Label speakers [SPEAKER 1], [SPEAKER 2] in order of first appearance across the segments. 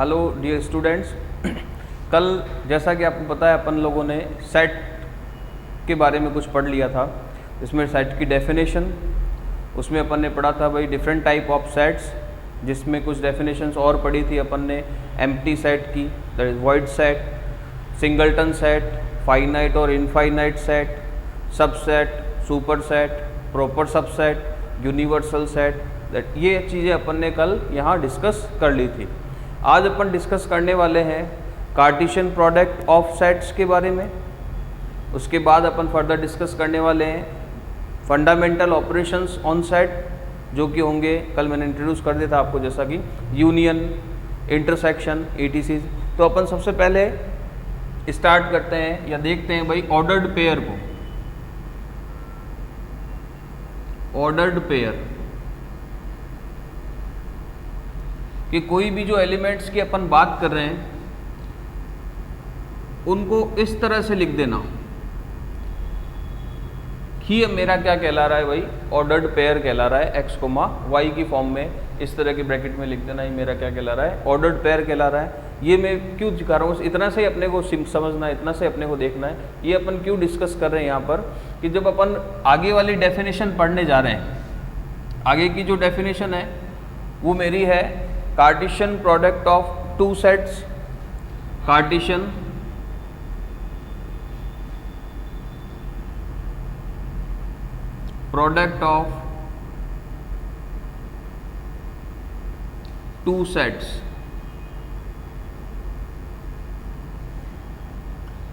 [SPEAKER 1] Hello dear students. कल जैसा कि आपको पता है अपन लोगों ने सेट के बारे में कुछ पढ़ लिया था। इसमें सेट की डेफिनेशन, उसमें अपन ने पढ़ा था भाई डिफरेंट टाइप ऑफ सेट्स, जिसमें कुछ डेफिनेशंस और पढ़ी थी अपन ने एम्प्टी सेट की, that is void set, singleton set, finite और infinite set, subset, super set, proper subset, universal set. That ये चीज़ें अपन ने कल यहाँ डिस्कस कर ली थी। आज अपन डिस्कस करने वाले हैं कार्टेशियन प्रोडक्ट ऑफ सेट्स के बारे में। उसके बाद अपन फर्दर डिस्कस करने वाले हैं फंडामेंटल ऑपरेशंस ऑन सेट, जो कि होंगे, कल मैंने इंट्रोड्यूस कर दिया था आपको, जैसा कि यूनियन, इंटरसेक्शन, etc। तो अपन सबसे पहले स्टार्ट करते हैं या देखते हैं भाई ऑर्डर्ड पेयर को। ऑर्डर्ड पेयर कि कोई भी जो एलिमेंट्स की अपन बात कर रहे हैं उनको इस तरह से लिख देना कि ये मेरा क्या कहला रहा है भाई, ऑर्डर्ड पेयर कहला रहा है, x, y की फॉर्म में इस तरह के ब्रैकेट में लिख देना, ये मेरा क्या कहला रहा है, ऑर्डर्ड पेयर कहला रहा है। ये मैं क्यों दिखा रहा हूँ, इतना से अपने को समझना है, इतना से अपने को देखना है। ये अपन क्यों डिस्कस कर रहे हैं यहाँ पर कि जब अपन आगे वाली डेफिनेशन पढ़ने जा रहे हैं, आगे की जो डेफिनेशन है वो मेरी है Cartesian product of two sets, Cartesian product of two sets.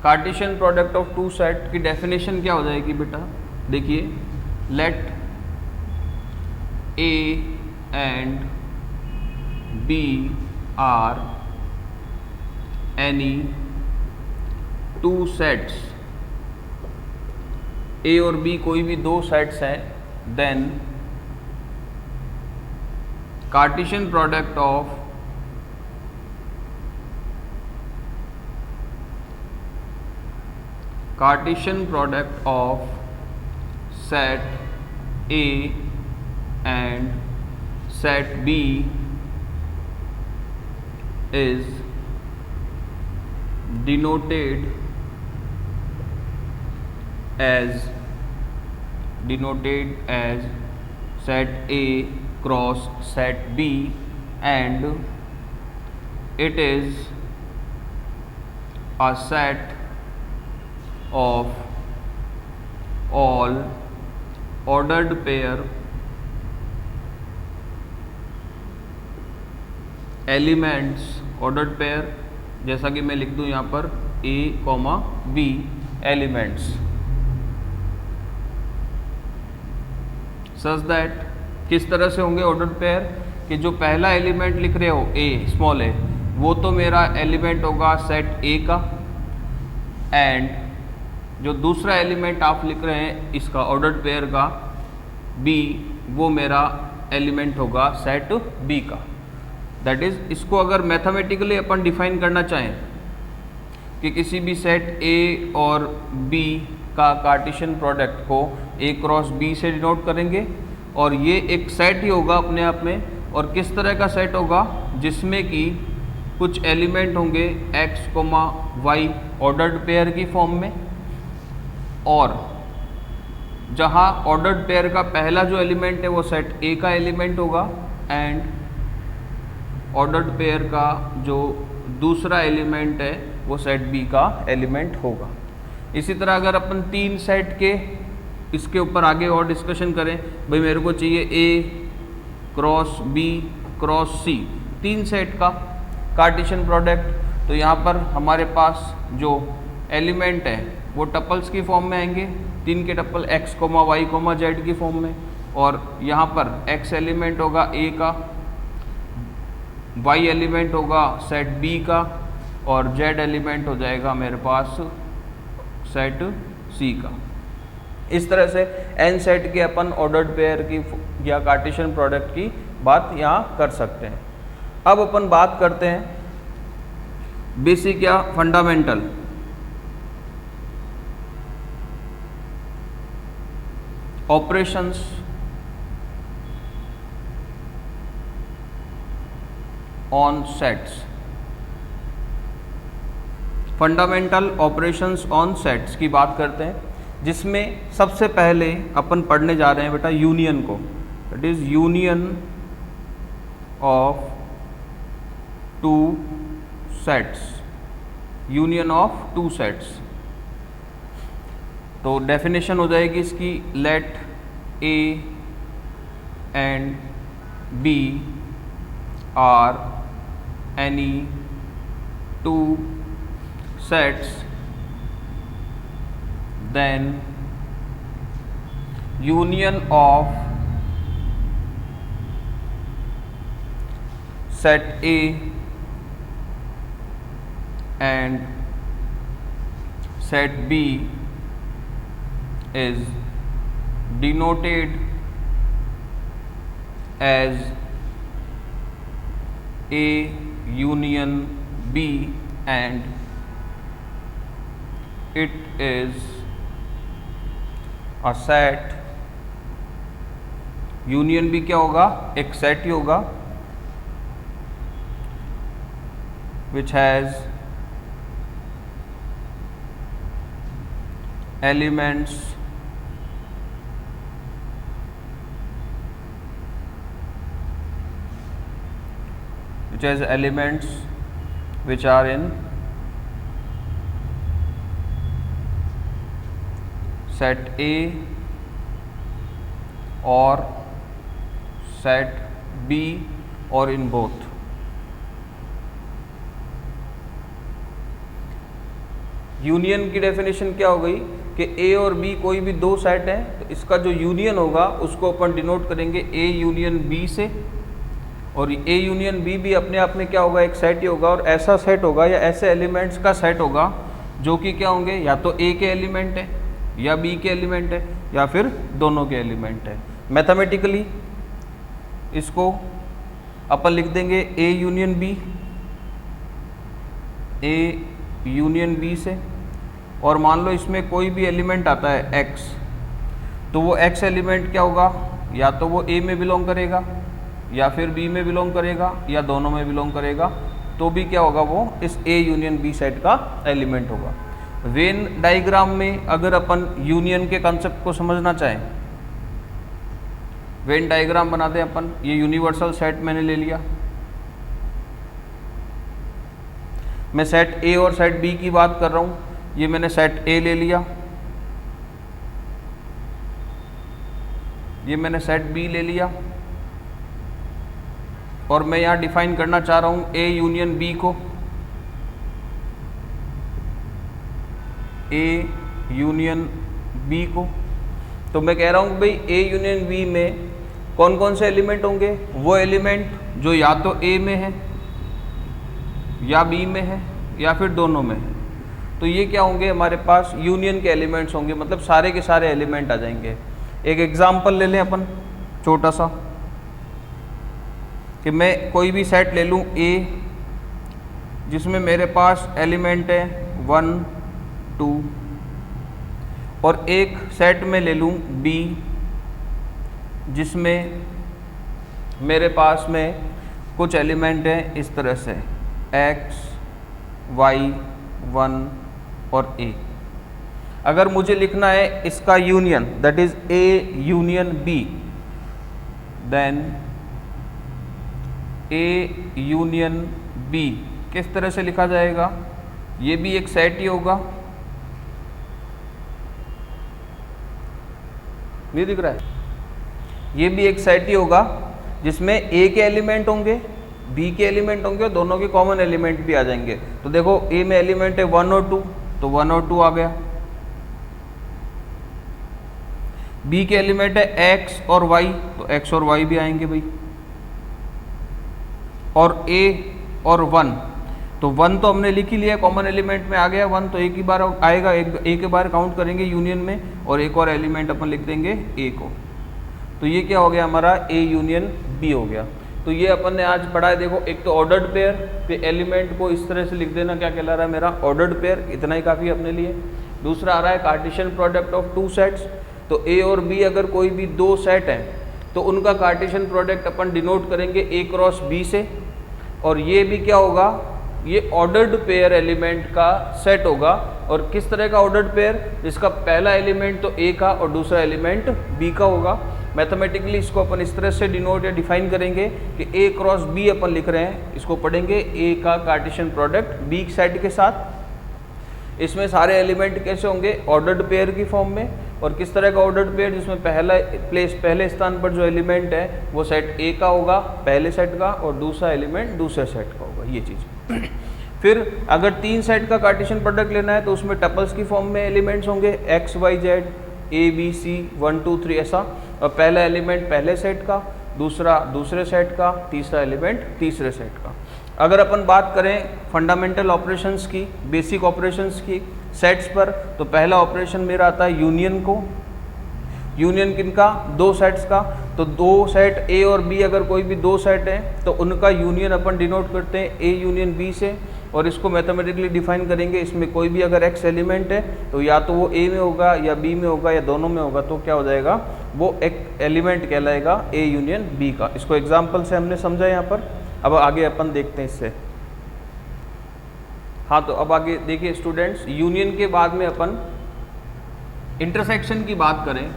[SPEAKER 1] Cartesian product of two set की डेफिनेशन क्या हो जाएगी बेटा, देखिए, let A and B are any two sets, A और बी कोई भी दो सेट्स हैं, then Cartesian product of set A and set B is denoted as set A cross set B, and it is a set of all ordered pair elements, ordered pair, जैसा कि मैं लिख दूं यहाँ पर A, B elements, such that किस तरह से होंगे ऑर्डर्ड पेयर कि जो पहला एलिमेंट लिख रहे हो A, स्मॉल a, वो तो मेरा एलिमेंट होगा सेट A का, एंड जो दूसरा एलिमेंट आप लिख रहे हैं इसका ऑर्डर्ड पेयर का B, वो मेरा एलिमेंट होगा सेट B का। दैट इज, इसको अगर मैथमेटिकली अपन डिफाइन करना चाहें कि किसी भी सेट A और B का कार्टेशियन प्रोडक्ट को A क्रॉस B से डिनोट करेंगे, और ये एक सेट ही होगा अपने आप में। और किस तरह का सेट होगा, जिसमें कि कुछ एलिमेंट होंगे x, y ऑर्डर्ड पेयर की फॉर्म में, और जहाँ ऑर्डर्ड पेयर का पहला जो एलिमेंट है वो सेट A का एलिमेंट होगा, एंड ऑर्डर्ड पेयर का जो दूसरा एलिमेंट है वो सेट B का एलिमेंट होगा। इसी तरह अगर अपन तीन सेट के इसके ऊपर आगे और डिस्कशन करें, भाई मेरे को चाहिए A cross B cross C, तीन सेट का कार्टेशियन प्रोडक्ट, तो यहाँ पर हमारे पास जो एलिमेंट है वो टपल्स की फॉर्म में आएंगे, तीन के टपल x, y, z की फॉर्म में, और यहाँ पर x एलिमेंट होगा A का, y एलिमेंट होगा सेट B का, और z एलिमेंट हो जाएगा मेरे पास सेट C का। इस तरह से n सेट के अपन ऑर्डर्ड पेयर की या कार्टेशियन प्रोडक्ट की बात यहाँ कर सकते हैं। अब अपन बात करते हैं बेसिक या fundamental operations on sets. Fundamental operations on sets की बात करते हैं, जिसमें सबसे पहले अपन पढ़ने जा रहे हैं बेटा यूनियन को। It is union of two sets, union of two sets. तो डेफिनेशन हो जाएगी इसकी, let A and B are any two sets, then union of set A and set B is denoted as A union B and it is a set। Union भी क्या होगा, एक set ही होगा, which has elements which are in set A और set B और in both। Union की definition क्या हो गई कि A और B कोई भी दो सेट हैं, तो इसका जो यूनियन होगा उसको अपन डिनोट करेंगे A यूनियन B से, और A यूनियन B भी अपने आप में क्या होगा, एक सेट ही होगा, और ऐसा सेट होगा या ऐसे एलिमेंट्स का सेट होगा जो कि क्या होंगे, या तो A के एलिमेंट है या B के एलिमेंट है या फिर दोनों के एलिमेंट है। मैथमेटिकली इसको अपन लिख देंगे A union B, A union B से, और मान लो इसमें कोई भी एलिमेंट आता है X, तो वो X एलिमेंट क्या होगा, या तो वो A में बिलोंग करेगा या फिर B में बिलोंग करेगा या दोनों में बिलोंग करेगा, तो भी क्या होगा, वो इस A यूनियन B सेट का एलिमेंट होगा। वेन डायग्राम में अगर अपन यूनियन के कंसेप्ट को समझना चाहें, वेन डायग्राम बनाते हैं अपन, ये यूनिवर्सल सेट मैंने ले लिया, मैं सेट ए और सेट बी की बात कर रहा हूँ, ये मैंने सेट ए ले लिया, ये मैंने सेट बी ले लिया, और मैं यहाँ डिफाइन करना चाह रहा हूँ ए यूनियन बी को, ए यूनियन बी को। तो मैं कह रहा हूँ भाई ए यूनियन बी में कौन कौन से एलिमेंट होंगे, वो एलिमेंट जो या तो ए में है या बी में है या फिर दोनों में है, तो ये क्या होंगे, हमारे पास यूनियन के एलिमेंट्स होंगे, मतलब सारे के सारे एलिमेंट आ जाएंगे। एक एग्जांपल ले लें अपन छोटा सा, कि मैं कोई भी सेट ले लूँ ए, जिसमें मेरे पास एलिमेंट है 1 2, और एक सेट में ले लूँ बी, जिसमें मेरे पास में कुछ एलिमेंट हैं इस तरह से x y 1 और a। अगर मुझे लिखना है इसका union, that is a union b, देन a यूनियन b किस तरह से लिखा जाएगा, ये भी एक सेट ही होगा, नहीं दिख रहा है, ये भी एक सेट ही होगा जिसमें a के एलिमेंट होंगे, b के एलिमेंट होंगे और दोनों के कॉमन एलिमेंट भी आ जाएंगे। तो देखो a में एलिमेंट है 1 और 2, तो 1 और 2 आ गया, b के एलिमेंट है x और y, तो x और y भी आएंगे भाई, और a और 1, तो 1 तो हमने लिख ही लिया, कॉमन एलिमेंट में आ गया 1, तो एक ही बार आएगा, एक ही बार काउंट करेंगे यूनियन में, और एक और एलिमेंट अपन लिख देंगे a को, तो ये क्या हो गया हमारा a यूनियन b हो गया। तो ये अपन ने आज पढ़ा है, देखो एक तो ऑर्डर्ड पेयर पे एलिमेंट को इस तरह से लिख देना, क्या कहला रहा है मेरा ऑर्डर्ड पेयर, इतना ही काफ़ी अपने लिए। दूसरा आ रहा है Cartesian product of two sets, तो a और b अगर कोई भी दो सेट हैं तो उनका कार्टेशियन प्रोडक्ट अपन डिनोट करेंगे a क्रॉस b से, और ये भी क्या होगा, ये ऑर्डर्ड पेयर एलिमेंट का सेट होगा। और किस तरह का ऑर्डर्ड पेयर, जिसका पहला एलिमेंट तो ए का और दूसरा एलिमेंट बी का होगा। मैथमेटिकली इसको अपन इस तरह से डिनोट या डिफाइन करेंगे कि ए क्रॉस बी अपन लिख रहे हैं, इसको पढ़ेंगे ए का कार्टेशियन प्रोडक्ट बी सेट के साथ। इसमें सारे एलिमेंट कैसे होंगे, ऑर्डर्ड पेयर की फॉर्म में। और किस तरह का ऑर्डर्ड पेयर, जिसमें पहले स्थान पर जो एलिमेंट है वो सेट ए का होगा पहले सेट का, और दूसरा एलिमेंट दूसरे सेट का होगा, ये चीज़। फिर अगर 3 सेट का कार्टेशियन प्रोडक्ट लेना है तो उसमें टपल्स की फॉर्म में एलिमेंट्स होंगे X Y Z A B C 1 2 3 ऐसा। और पहला एलिमेंट पहले सेट का, दूसरा दूसरे सेट का, तीसरा एलिमेंट तीसरे सेट का। अगर अपन बात करें फंडामेंटल ऑपरेशंस की, बेसिक ऑपरेशंस की सेट्स पर, तो पहला ऑपरेशन मेरा आता है यूनियन को। यूनियन किनका, 2 सेट्स का। तो 2 सेट ए और बी, अगर कोई भी 2 सेट है तो उनका यूनियन अपन डिनोट करते हैं ए यूनियन बी से। और इसको मैथमेटिकली डिफाइन करेंगे, इसमें कोई भी अगर एक्स एलिमेंट है तो या तो वो ए में होगा या बी में होगा या दोनों में होगा, तो क्या हो जाएगा, वो एक एलिमेंट कहलाएगा ए यूनियन बी का। इसको एग्जाम्पल से हमने समझा यहाँ पर। अब आगे अपन देखते हैं इससे। हाँ, तो अब आगे देखिए स्टूडेंट्स, यूनियन के बाद में अपन इंटरसेक्शन की बात करें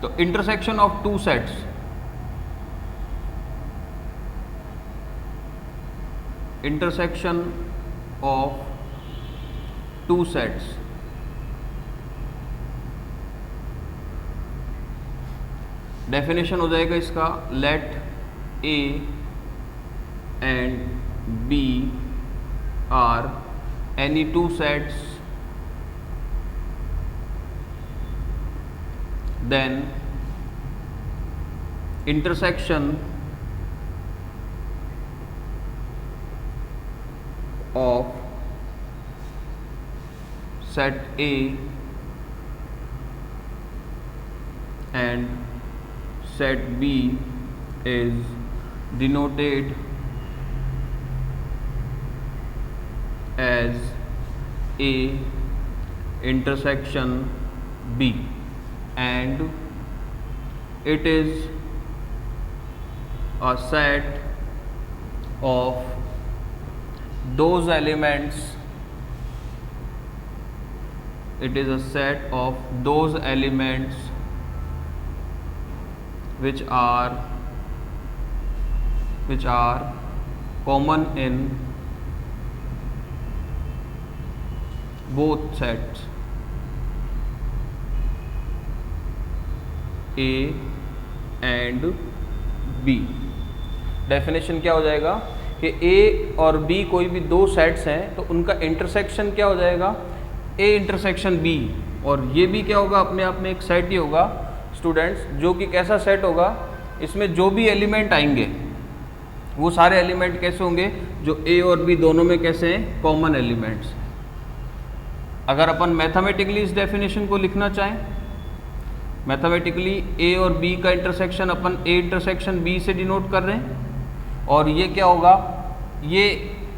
[SPEAKER 1] तो intersection of 2 sets, intersection of 2 sets, definition हो जाएगा इसका, let A and B are any 2 sets, then intersection of set A and set B is denoted as A intersection B, and it is a set of those elements, it is a set of those elements which are common in both sets A and B। Definition क्या हो जाएगा कि A और B कोई भी 2 sets हैं तो उनका इंटरसेक्शन क्या हो जाएगा, A इंटरसेक्शन B। और ये भी क्या होगा, अपने आप में एक सेट ही होगा स्टूडेंट्स, जो कि कैसा सेट होगा, इसमें जो भी एलिमेंट आएंगे वो सारे एलिमेंट कैसे होंगे, जो A और B दोनों में कैसे हैं, कॉमन एलिमेंट्स। अगर अपन मैथमेटिकली इस डेफिनेशन को लिखना चाहें, मैथमेटिकली ए और बी का इंटरसेक्शन अपन ए इंटरसेक्शन बी से डिनोट कर रहे हैं। और ये क्या होगा, ये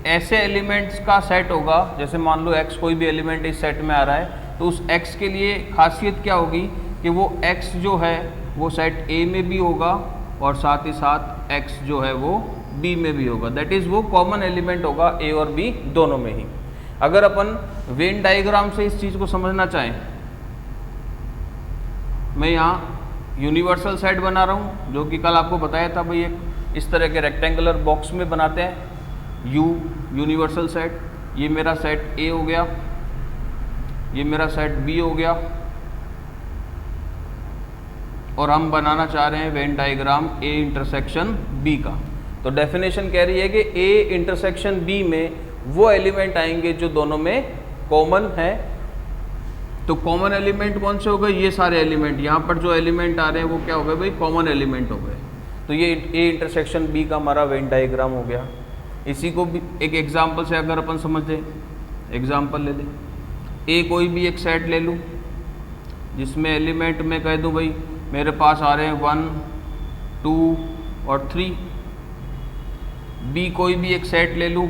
[SPEAKER 1] ऐसे एलिमेंट्स का सेट होगा, जैसे मान लो x कोई भी एलिमेंट इस सेट में आ रहा है, तो उस x के लिए खासियत क्या होगी कि वो x जो है वो सेट A में भी होगा और साथ ही साथ x जो है वो B में भी होगा। दैट इज़ वो कॉमन एलिमेंट होगा A और B दोनों में ही। अगर अपन वेन डायग्राम से इस चीज़ को समझना चाहें, मैं यहाँ यूनिवर्सल सेट बना रहा हूँ, जो कि कल आपको बताया था भाई, एक इस तरह के रेक्टेंगुलर बॉक्स में बनाते हैं यूनिवर्सल सेट। ये मेरा सेट A हो गया, ये मेरा सेट B हो गया, और हम बनाना चाह रहे हैं Venn diagram A intersection B का। तो डेफिनेशन कह रही है कि A इंटरसेक्शन B में वो एलिमेंट आएंगे जो दोनों में कॉमन है। तो कॉमन एलिमेंट कौन से हो गए, ये सारे एलिमेंट, यहाँ पर जो एलिमेंट आ रहे हैं वो क्या हो गए भाई, कॉमन एलिमेंट हो गए। तो ये A इंटरसेक्शन B का हमारा वेन डायग्राम हो गया। इसी को भी एक एग्जांपल से अगर अपन समझ लें, एग्जांपल ले लें, A कोई भी एक सेट ले लूँ जिसमें एलिमेंट मैं कह दूँ भाई मेरे पास आ रहे हैं 1 2 और 3। B कोई भी एक सेट ले लूँ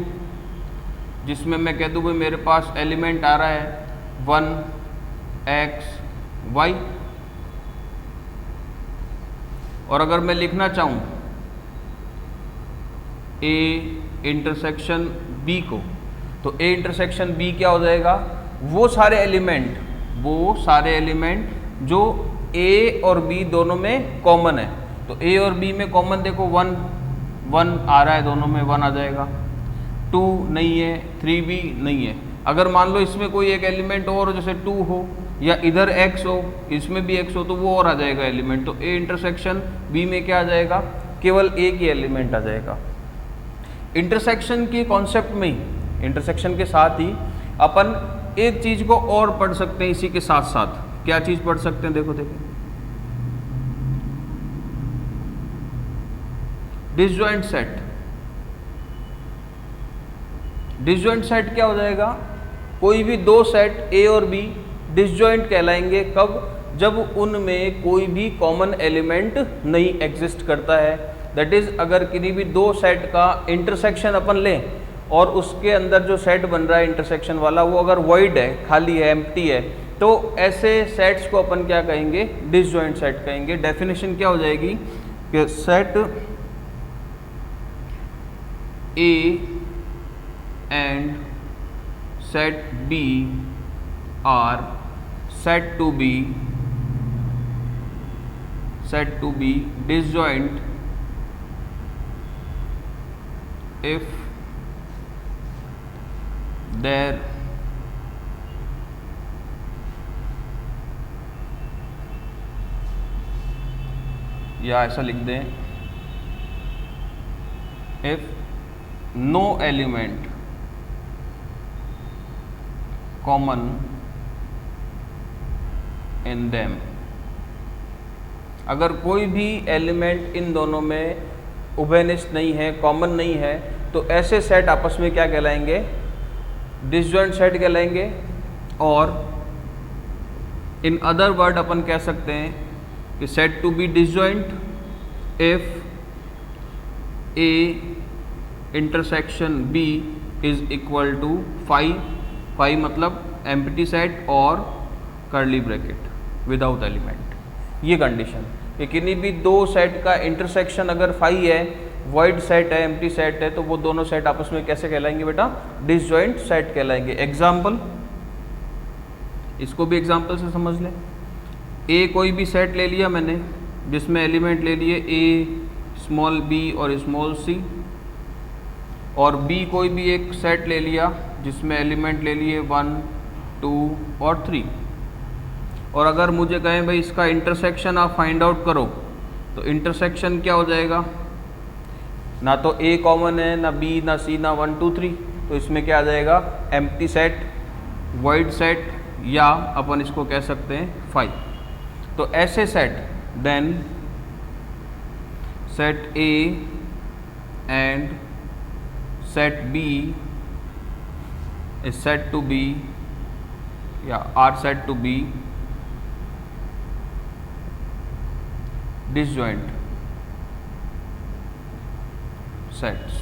[SPEAKER 1] जिसमें मैं कह दूँ भाई मेरे पास एलिमेंट आ रहा है 1 x y। और अगर मैं लिखना चाहूँ A इंटरसेक्शन B को, तो A इंटरसेक्शन B क्या हो जाएगा, वो सारे एलिमेंट जो A और B दोनों में कॉमन है। तो A और B में कॉमन देखो 1 1 आ रहा है, दोनों में 1 आ जाएगा, 2 नहीं है, 3 भी नहीं है। अगर मान लो इसमें कोई एक एलिमेंट और जैसे 2 हो या इधर x हो, इसमें भी x हो, तो वो और आ जाएगा एलिमेंट। तो A इंटरसेक्शन B में क्या आ जाएगा, केवल एक ही एलिमेंट आ जाएगा। इंटरसेक्शन के कॉन्सेप्ट में ही, इंटरसेक्शन के साथ ही अपन एक चीज को और पढ़ सकते हैं इसी के साथ साथ। क्या चीज पढ़ सकते हैं, देखो डिसजॉइंट सेट। डिसजॉइंट सेट क्या हो जाएगा, कोई भी दो सेट A और B डिसजॉइंट कहलाएंगे। कब, जब उनमें कोई भी कॉमन एलिमेंट नहीं एग्जिस्ट करता है। दैट इज, अगर किसी भी दो सेट का इंटरसेक्शन अपन लें और उसके अंदर जो सेट बन रहा है इंटरसेक्शन वाला, वो अगर वॉइड है, खाली है, एम्प्टी है, तो ऐसे सेट्स को अपन क्या कहेंगे, डिसजॉइंट सेट कहेंगे। डेफिनेशन क्या हो जाएगी कि set A and set B are said to be disjoint if their या ऐसा लिख दें, if no element common in them। अगर कोई भी एलिमेंट इन दोनों में उभयनिष्ठ नहीं है, कॉमन नहीं है, तो ऐसे सेट आपस में क्या कहलाएंगे, डिसजॉइंट सेट कहलाएंगे। और इन अदर वर्ड अपन कह सकते हैं कि set to be disjoint if A intersection B is equal to phi मतलब एम्प्टी सेट और कर्ली ब्रैकेट विदाउट एलिमेंट। ये कंडीशन कि किन्हीं भी दो सेट का इंटरसेक्शन अगर फाई है, वॉइड सेट है, एम्प्टी सेट है, तो वो दोनों सेट आपस में कैसे कहलाएंगे बेटा, डिसजॉइंट सेट कहलाएंगे। एग्जाम्पल, इसको भी एग्जाम्पल से समझ लें। A कोई भी सेट ले लिया मैंने जिसमें एलिमेंट ले लिए A, स्मॉल b और स्मॉल c, और B कोई भी एक सेट ले लिया जिसमें एलिमेंट ले लिए 1, 2 और 3। और अगर मुझे कहें भाई इसका इंटरसेक्शन आप फाइंड आउट करो, तो इंटरसेक्शन क्या हो जाएगा, ना तो A कॉमन है, ना B, ना C, ना 1, 2, 3, तो इसमें क्या आ जाएगा, एम्प्टी सेट, वॉइड सेट, या अपन इसको कह सकते हैं फाई। तो ऐसे set, then set A and set B is said to be, are said to be disjoint sets।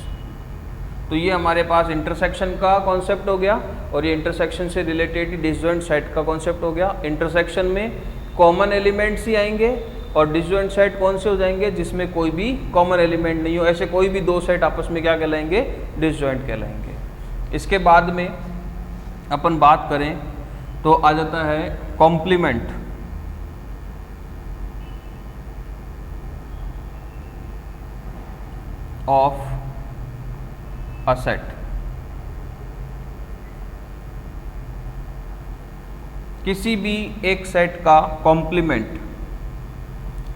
[SPEAKER 1] तो ये हमारे पास इंटरसेक्शन का कॉन्सेप्ट हो गया, और ये इंटरसेक्शन से रिलेटेड डिसजॉइंट सेट का कॉन्सेप्ट हो गया। इंटरसेक्शन में कॉमन एलिमेंट्स ही आएंगे, और डिसजॉइंट सेट कौन से हो जाएंगे, जिसमें कोई भी कॉमन एलिमेंट नहीं हो। ऐसे कोई भी दो सेट आपस में क्या कहलाएंगे, डिसजॉइंट कहलाएंगे। इसके बाद में अपन बात करें तो आ जाता है कॉम्प्लीमेंट ऑफ अ सेट। किसी भी एक सेट का कॉम्प्लीमेंट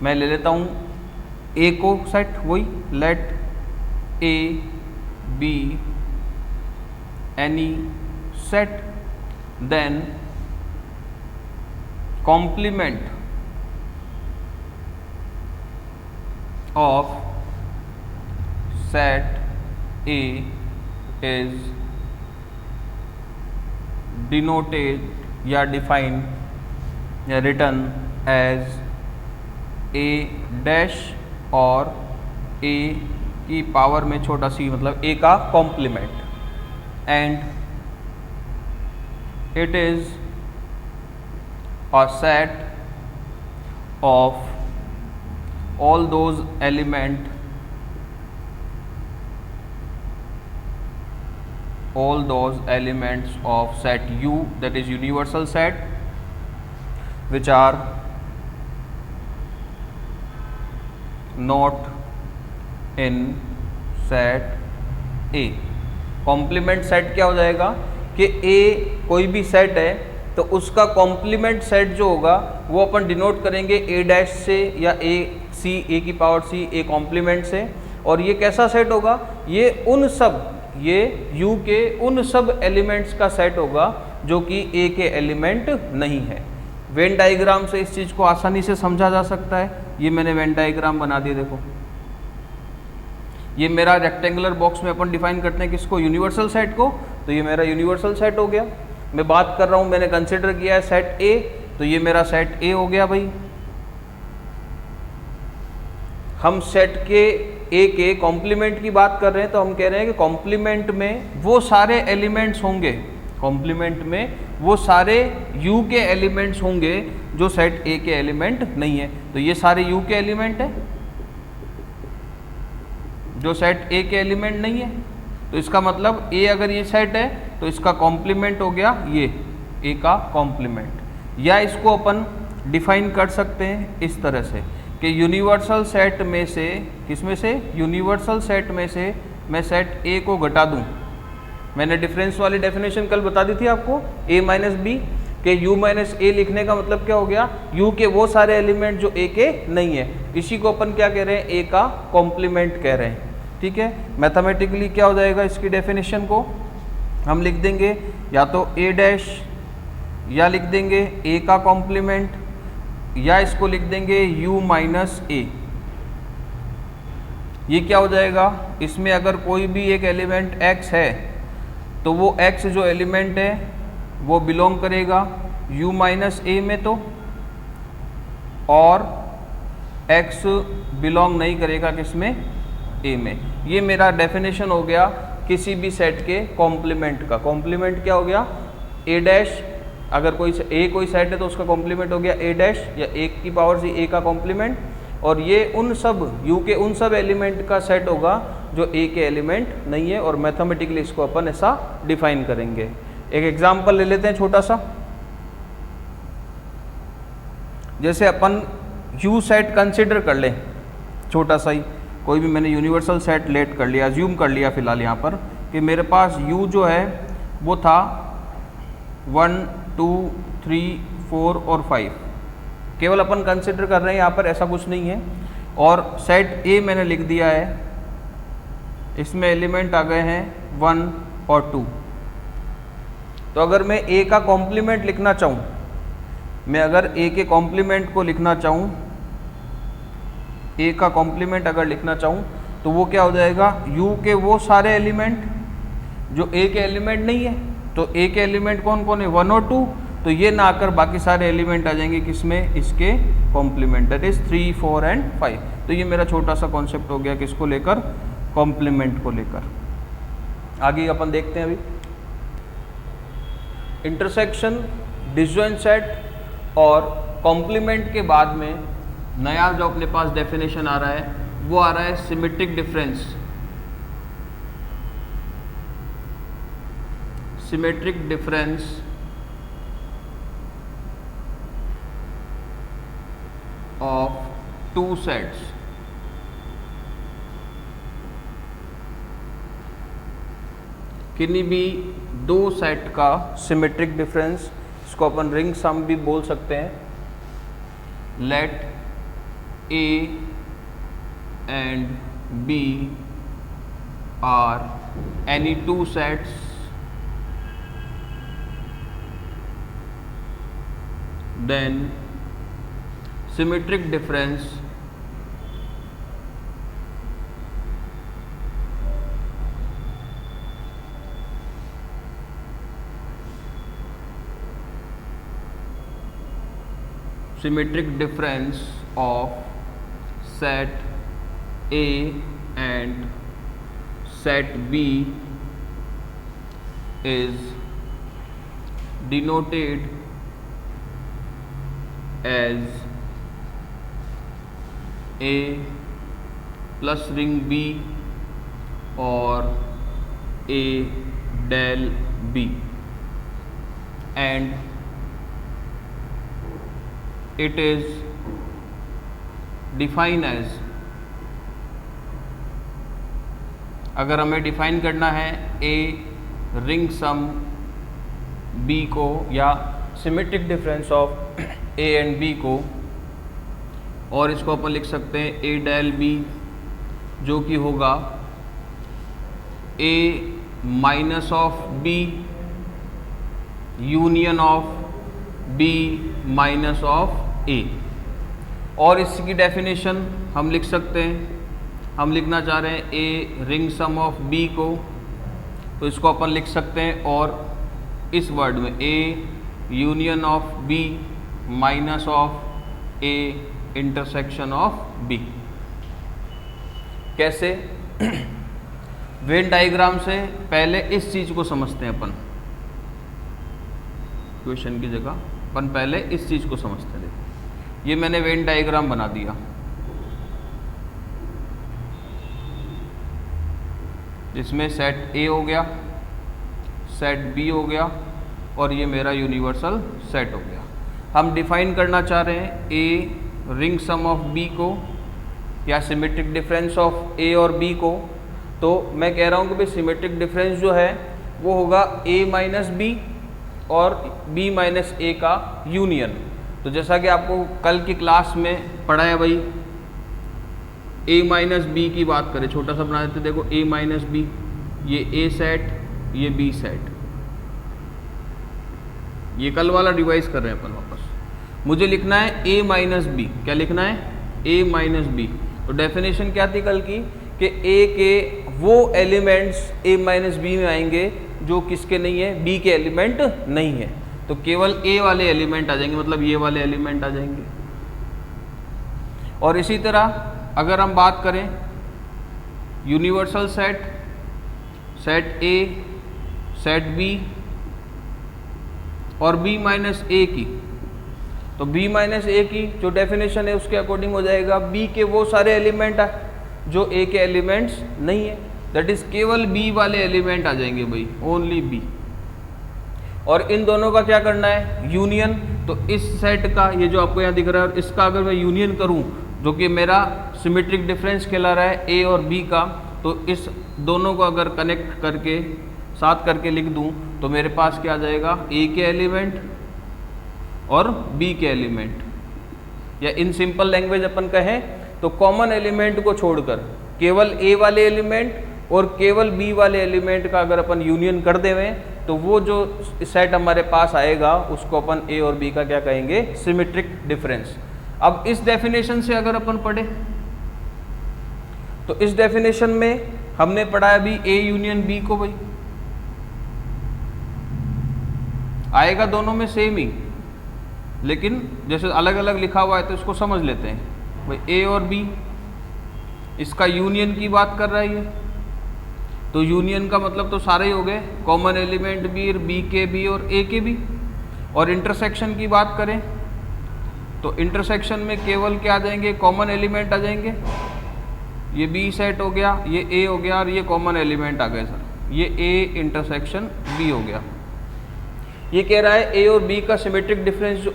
[SPEAKER 1] मैं ले लेता हूँ A को सेट, वही let A B any set, then complement of set A is denoted या डिफाइंड या रिटर्न एज A डैश और A की पावर में छोटा c, मतलब A का complement, and it is a set of all those element all those elements of set U, that is universal set, which are not in set A। Complement set क्या हो जाएगा कि A कोई भी set है तो उसका कॉम्प्लीमेंट सेट जो होगा वो अपन डिनोट करेंगे A डैश से या A की पावर C A कॉम्प्लीमेंट से। और ये कैसा सेट होगा, ये U के उन सब एलिमेंट्स का सेट होगा जो कि A के एलिमेंट नहीं है। वेन डायग्राम से इस चीज़ को आसानी से समझा जा सकता है। ये मैंने वेन डायग्राम बना दिया, देखो ये मेरा रेक्टेंगुलर बॉक्स में अपन डिफाइन करते हैं किसको, यूनिवर्सल सेट को। तो ये मेरा यूनिवर्सल सेट हो गया। मैं बात कर रहा हूँ, मैंने कंसिडर किया है सेट A, तो ये मेरा सेट A हो गया भाई। हम सेट के A के कॉम्प्लीमेंट की बात कर रहे हैं तो हम कह रहे हैं कि कॉम्प्लीमेंट में वो सारे एलिमेंट्स होंगे, कॉम्प्लीमेंट में वो सारे U के एलिमेंट्स होंगे जो सेट A के एलिमेंट नहीं है। तो ये सारे U के एलिमेंट है जो सेट A के एलिमेंट नहीं है। तो इसका मतलब A अगर ये सेट है तो इसका कॉम्प्लीमेंट हो गया ये A का कॉम्प्लीमेंट। या इसको अपन डिफाइन कर सकते हैं इस तरह से कि यूनिवर्सल सेट में से, किसमें से, यूनिवर्सल सेट में से मैं सेट A को घटा दूं। मैंने डिफरेंस वाली डेफिनेशन कल बता दी थी आपको, A माइनस बी के U माइनस A लिखने का मतलब क्या हो गया, U के वो सारे एलिमेंट जो A के नहीं है। इसी को अपन क्या कह रहे हैं, A का कॉम्प्लीमेंट कह रहे हैं। ठीक है, मैथमेटिकली क्या हो जाएगा, इसकी डेफिनेशन को हम लिख देंगे या तो A डैश, या लिख देंगे A का कॉम्प्लीमेंट, या इसको लिख देंगे U माइनस A। ये क्या हो जाएगा, इसमें अगर कोई भी एक एलिमेंट X है तो वो X जो एलिमेंट है वो बिलोंग करेगा U माइनस A में, तो और X बिलोंग नहीं करेगा किसमें, A में। ये मेरा डेफिनेशन हो गया किसी भी सेट के कॉम्प्लीमेंट का। कॉम्प्लीमेंट क्या हो गया, A डैश, अगर कोई A कोई सेट है तो उसका कॉम्प्लीमेंट हो गया A डैश या 1 की पावर से A का कॉम्प्लीमेंट। और ये उन सब U के उन सब एलिमेंट का सेट होगा जो A के एलिमेंट नहीं है। और मैथमेटिकली इसको अपन ऐसा डिफाइन करेंगे। एक एग्जांपल ले लेते हैं छोटा सा। जैसे अपन U सेट कंसिडर कर लें, छोटा सा ही कोई भी, मैंने यूनिवर्सल सेट लेट कर लिया, अज्यूम कर लिया फिलहाल यहाँ पर कि मेरे पास U जो है वो था 1 2 3 4 और 5। केवल अपन कंसिडर कर रहे हैं यहाँ पर, ऐसा कुछ नहीं है। और सेट A मैंने लिख दिया है, इसमें एलिमेंट आ गए हैं 1 और 2। तो अगर मैं A का कॉम्प्लीमेंट लिखना चाहूँ, मैं अगर A के कॉम्प्लीमेंट को लिखना चाहूँ, A का कॉम्प्लीमेंट अगर लिखना चाहूँ तो वो क्या हो जाएगा, U के वो सारे एलिमेंट जो A के एलिमेंट नहीं है। तो A के एलिमेंट कौन कौन है, 1 और 2। तो ये ना आकर बाकी सारे एलिमेंट आ जाएंगे किसमें, इसके कॉम्प्लीमेंट, दैट इज 3 4 एंड 5। तो ये मेरा छोटा सा कॉन्सेप्ट हो गया किसको लेकर, कॉम्प्लीमेंट को लेकर। आगे अपन देखते हैं अभी इंटरसेक्शन, डिसजॉइंट सेट और कॉम्प्लीमेंट के बाद में नया जो अपने पास डेफिनेशन आ रहा है वो आ रहा है symmetric difference. Symmetric difference of two sets. किन्हीं भी दो सेट का सिमेट्रिक डिफरेंस, इसको अपन रिंग सम भी बोल सकते हैं। Let A and B are any two sets then symmetric difference of set A and set B is denoted as A plus ring B or A del B and it is defined as, अगर हमें define करना है ए ring सम B को या symmetric difference of A and B को, और इसको अपन लिख सकते हैं ए डेल बी, जो कि होगा A minus of B union of B minus of A. और इसकी डेफिनेशन हम लिख सकते हैं, हम लिखना चाह रहे हैं A ring sum of B को, तो इसको अपन लिख सकते हैं और इस वर्ड में A union of B minus of A intersection of B. कैसे? वेन डायग्राम से पहले इस चीज को समझते हैं अपन, क्वेश्चन की जगह अपन पहले इस चीज को समझते हैं। देखो ये मैंने वेन डायग्राम बना दिया, जिसमें सेट ए हो गया, सेट बी हो गया और ये मेरा यूनिवर्सल सेट हो गया। हम डिफाइन करना चाह रहे हैं A ring sum of B को या सिमेट्रिक डिफरेंस ऑफ ए और बी को, तो मैं कह रहा हूँ कि भाई सिमेट्रिक डिफरेंस जो है वो होगा ए माइनस बी और बी माइनस ए का यूनियन। तो जैसा कि आपको कल की क्लास में पढ़ा है भाई, ए माइनस बी की बात करें, छोटा सा बना देते, देखो ए माइनस बी, ये ए सेट, ये बी सेट, ये कल वाला रिवाइज कर रहे हैं अपन वापस। मुझे लिखना है ए माइनस बी, क्या लिखना है? ए माइनस बी। तो डेफिनेशन क्या थी कल की कि ए के वो एलिमेंट्स ए माइनस बी में आएंगे जो किसके नहीं है, बी के एलिमेंट नहीं है, तो केवल ए वाले एलिमेंट आ जाएंगे, मतलब ये वाले एलिमेंट आ जाएंगे। और इसी तरह अगर हम बात करें universal set, set A, set B और बी माइनस ए की, तो बी माइनस ए की जो डेफिनेशन है उसके अकॉर्डिंग हो जाएगा बी के वो सारे एलिमेंट जो ए के एलिमेंट्स नहीं है, दैट इज केवल बी वाले एलिमेंट आ जाएंगे भाई, ओनली बी। और इन दोनों का क्या करना है? यूनियन। तो इस सेट का, ये जो आपको यहाँ दिख रहा है, इसका अगर मैं यूनियन करूँ, जो कि मेरा सिमेट्रिक डिफरेंस कहला रहा है ए और बी का, तो इस दोनों को अगर कनेक्ट करके साथ करके लिख दूं तो मेरे पास क्या आ जाएगा? ए के एलिमेंट और बी के एलिमेंट, या इन सिंपल लैंग्वेज अपन कहें तो कॉमन एलिमेंट को छोड़कर केवल ए वाले एलिमेंट और केवल बी वाले एलिमेंट का अगर अपन यूनियन कर देवें तो वो जो सेट हमारे पास आएगा उसको अपन ए और बी का क्या कहेंगे? Symmetric difference. अब इस डेफिनेशन से अगर अपन पढ़े तो इस डेफिनेशन में हमने पढ़ा अभी ए यूनियन बी को, भाई आएगा दोनों में सेम ही, लेकिन जैसे अलग अलग लिखा हुआ है तो इसको समझ लेते हैं। भाई ए और बी, इसका यूनियन की बात कर रहा है ये, तो यूनियन का मतलब तो सारे ही हो गए, कॉमन एलिमेंट बी के बी और ए के बी। और इंटरसेक्शन की बात करें तो इंटरसेक्शन में केवल क्या आ जाएंगे? कॉमन एलिमेंट आ जाएंगे। ये बी सेट हो गया, ये ए हो गया और ये कॉमन एलिमेंट आ गए सर, ये ए इंटरसेक्शन बी हो गया। ये कह रहा है ए और बी का सिमेट्रिक डिफरेंस, जो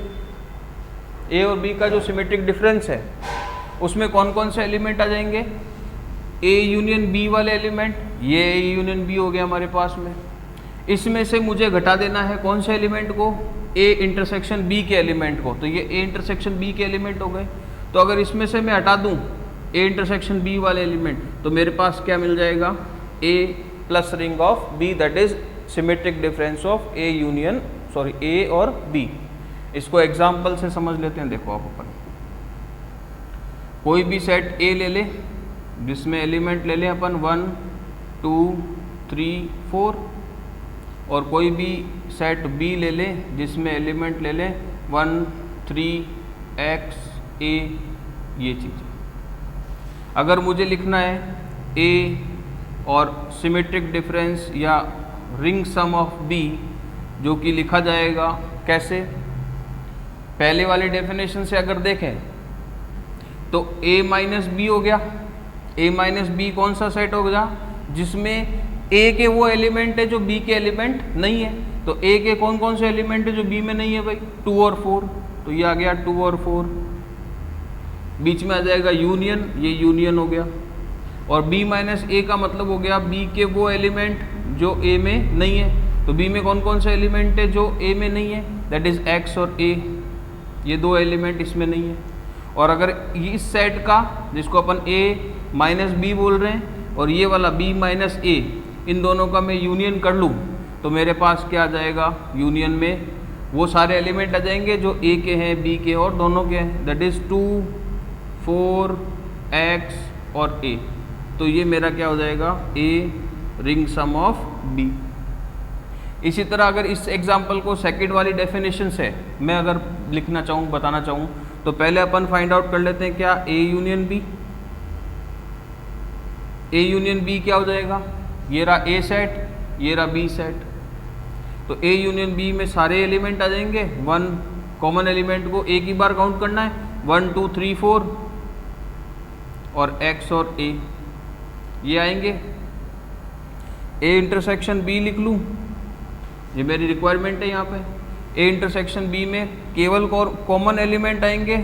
[SPEAKER 1] ए और बी का जो सिमेट्रिक डिफरेंस है उसमें कौन कौन से एलिमेंट आ जाएंगे? ए यूनियन बी वाले एलिमेंट, ये ए यूनियन बी हो गया हमारे पास में। इसमें से मुझे घटा देना है कौन से एलिमेंट को? ए इंटरसेक्शन बी के एलिमेंट को, तो ये ए इंटरसेक्शन बी के एलिमेंट हो गए। तो अगर इसमें से मैं हटा दूं ए इंटरसेक्शन बी वाले एलिमेंट, तो मेरे पास क्या मिल जाएगा? A plus ring of B, that is symmetric difference of A union, sorry A और बी। इसको एग्जाम्पल से समझ लेते हैं। देखो आप अपन कोई भी सेट ए ले ले जिसमें एलिमेंट ले लें अपन 1 2 3 4, और कोई भी सेट बी ले लें जिसमें एलिमेंट ले लें 1 3 x a, ये चीज़। अगर मुझे लिखना है ए और सिमेट्रिक डिफरेंस या रिंग सम ऑफ बी, जो कि लिखा जाएगा कैसे? पहले वाली डेफिनेशन से अगर देखें तो a माइनस बी हो गया। a माइनस बी कौन सा सेट हो गया? जिसमें ए के वो एलिमेंट है जो बी के एलिमेंट नहीं है। तो ए के कौन कौन से एलिमेंट है जो बी में नहीं है भाई? 2 और 4। तो ये आ गया 2 और 4। बीच में आ जाएगा यूनियन, ये यूनियन हो गया। और b माइनस ए का मतलब हो गया b के वो एलिमेंट जो a में नहीं है। तो b में कौन कौन से एलिमेंट है जो a में नहीं है? दैट इज x और a, ये दो एलिमेंट इसमें नहीं है। और अगर इस सेट का, जिसको अपन a माइनस बी बोल रहे हैं, और ये वाला b माइनस ए, इन दोनों का मैं यूनियन कर लूँ तो मेरे पास क्या आ जाएगा? यूनियन में वो सारे एलिमेंट आ जाएंगे जो a के हैं, b के और दोनों के हैं। दैट इज 2, 4, x और a। तो ये मेरा क्या हो जाएगा? a ring sum of b। इसी तरह अगर इस एग्जाम्पल को सेकंड वाली डेफिनेशन से मैं अगर लिखना चाहूँ, बताना चाहूँ, तो पहले अपन फाइंड आउट कर लेते हैं क्या a union b। a union b क्या हो जाएगा? ये रहा a सेट, ये रहा b सेट। तो a यूनियन b में सारे एलिमेंट आ जाएंगे। 1 कॉमन एलिमेंट को एक ही बार काउंट करना है, 1 2 3 4, और x और a ये आएंगे। a इंटरसेक्शन b लिख लूँ, ये मेरी रिक्वायरमेंट है यहाँ पे। a इंटरसेक्शन b में केवल कॉमन एलिमेंट आएंगे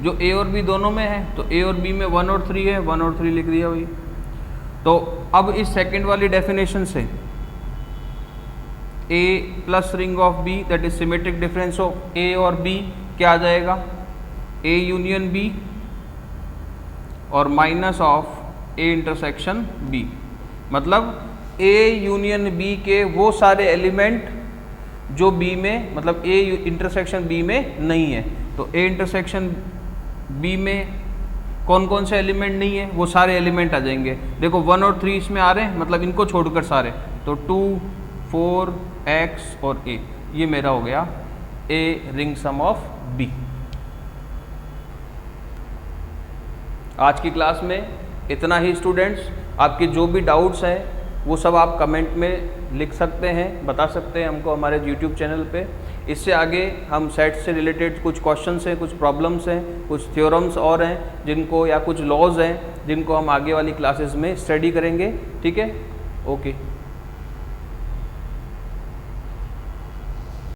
[SPEAKER 1] जो a और b दोनों में है। तो a और b में 1 और 3 है, 1 और 3 लिख दिया भाई। तो अब इस सेकंड वाली डेफिनेशन से a plus ring of b, that is symmetric difference of a और b, क्या आ जाएगा? a यूनियन b और minus of a intersection b। मतलब a यूनियन b के वो सारे एलिमेंट जो b में, मतलब a इंटरसेक्शन b में नहीं है। तो a इंटरसेक्शन b में कौन कौन से एलिमेंट नहीं है? वो सारे एलिमेंट आ जाएंगे। देखो 1 और 3 इसमें आ रहे हैं, मतलब इनको छोड़कर सारे। तो 2, 4, x और a, ये मेरा हो गया a ring sum of b। आज की क्लास में इतना ही स्टूडेंट्स। आपके जो भी डाउट्स हैं वो सब आप कमेंट में लिख सकते हैं, बता सकते हैं हमको हमारे यूट्यूब चैनल पे। इससे आगे हम सेट से रिलेटेड कुछ क्वेश्चंस हैं, कुछ प्रॉब्लम्स हैं, कुछ थ्योरम्स और हैं जिनको, या कुछ लॉज हैं जिनको हम आगे वाली क्लासेस में स्टडी करेंगे। ठीक है, ओके।